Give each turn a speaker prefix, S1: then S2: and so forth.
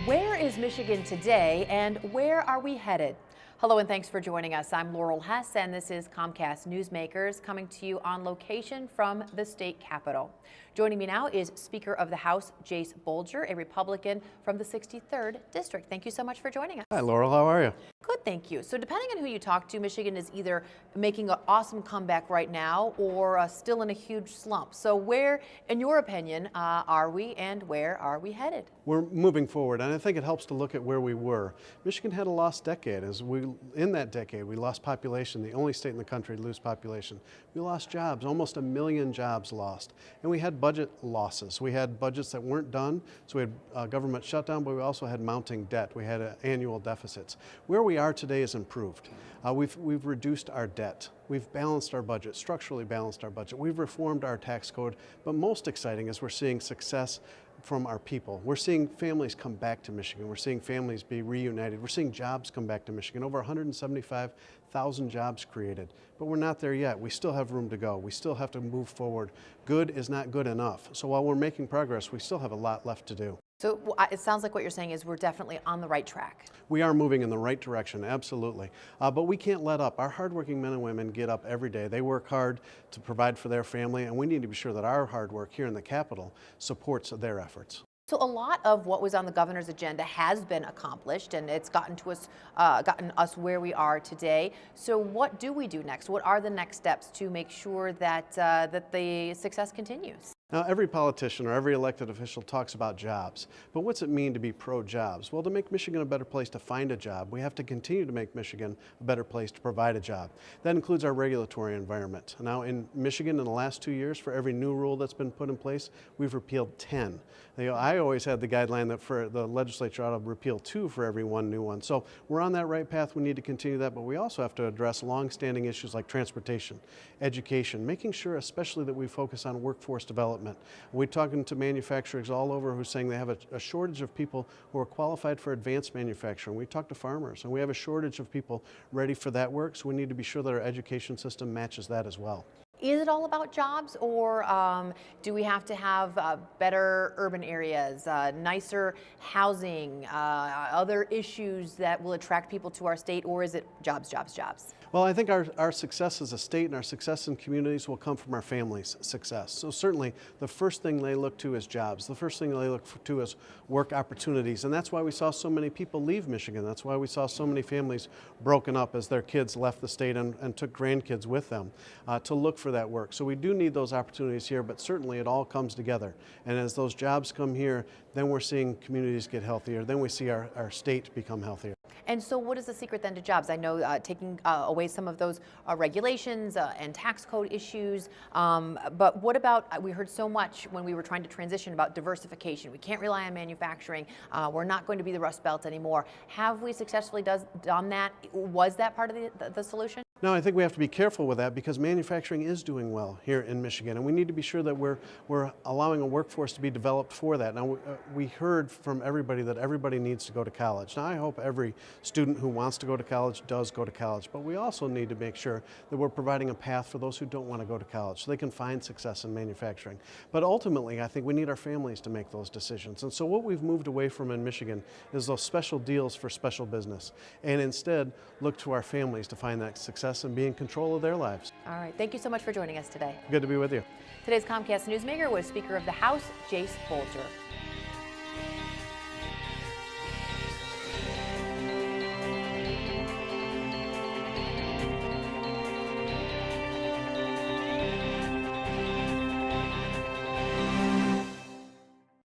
S1: Where is Michigan today and where are we headed? Hello and thanks for joining us. I'm Laurel Hess and this is Comcast Newsmakers coming to you on location from the state capitol. Joining me now is Speaker of the House Jase Bolger, a Republican from the 63rd District. Thank you so much for joining us.
S2: Hi Laurel, how are you?
S1: Good, thank you. So depending on who you talk to, Michigan is either making an awesome comeback right now or still in a huge slump. So where, in your opinion, are we and where are we headed?
S2: We're moving forward, and I think it helps to look at where we were. Michigan had a lost decade. In that decade, we lost population, the only state in the country to lose population. We lost jobs, almost 1 million jobs lost. And we had budget losses. We had budgets that weren't done, so we had government shutdown, but we also had mounting debt. We had annual deficits. Where we are today is improved. We've reduced our debt. We've balanced our budget, structurally balanced our budget. We've reformed our tax code, but most exciting is we're seeing success from our people. We're seeing families come back to Michigan. We're seeing families be reunited. We're seeing jobs come back to Michigan. Over 175,000 jobs created. But we're not there yet. We still have room to go. We still have to move forward. Good is not good enough. So while we're making progress, we still have a lot left to do.
S1: So it sounds like what you're saying is we're definitely on the right track.
S2: We are moving in the right direction, absolutely. But we can't let up. Our hardworking men and women get up every day. They work hard to provide for their family, and we need to be sure that our hard work here in the Capitol supports their efforts.
S1: So a lot of what was on the governor's agenda has been accomplished, and it's gotten us where we are today. So what do we do next? What are the next steps to make sure that that the success continues?
S2: Now, every politician or every elected official talks about jobs, but what's it mean to be pro-jobs? Well, to make Michigan a better place to find a job, we have to continue to make Michigan a better place to provide a job. That includes our regulatory environment. Now, in Michigan, in the last 2 years, for every new rule that's been put in place, we've repealed 10. I always had the guideline that for the legislature ought to repeal 2 for every 1 new one. So we're on that right path. We need to continue that, but we also have to address long-standing issues like transportation, education, making sure especially that we focus on workforce development. We're talking to manufacturers all over who are saying they have a shortage of people who are qualified for advanced manufacturing. We talk to farmers, and we have a shortage of people ready for that work, so we need to be sure that our education system matches that as well.
S1: Is it all about jobs, or do we have to have better urban areas, nicer housing, other issues that will attract people to our state, or is it jobs, jobs, jobs?
S2: Well, I think our success as a state and our success in communities will come from our families' success. So certainly the first thing they look to is jobs. The first thing they look to is work opportunities. And that's why we saw so many people leave Michigan. That's why we saw so many families broken up as their kids left the state and took grandkids with them to look for that work. So we do need those opportunities here, but certainly it all comes together. And as those jobs come here, then we're seeing communities get healthier. Then we see our state become healthier.
S1: And so what is the secret then to jobs? I know taking away some of those regulations and tax code issues, but what about, we heard so much when we were trying to transition about diversification. We can't rely on manufacturing. We're not going to be the Rust Belt anymore. Have we successfully done that? Was that part of the solution?
S2: No, I think we have to be careful with that because manufacturing is doing well here in Michigan, and we need to be sure that we're allowing a workforce to be developed for that. Now, we heard from everybody that everybody needs to go to college. Now, I hope every student who wants to go to college does go to college, but we also need to make sure that we're providing a path for those who don't want to go to college so they can find success in manufacturing. But ultimately, I think we need our families to make those decisions. And so what we've moved away from in Michigan is those special deals for special business, and instead look to our families to find that success and be in control of their lives.
S1: All right. Thank you so much for joining us today.
S2: Good to be with you.
S1: Today's Comcast Newsmaker was Speaker of the House, Jase Bolger.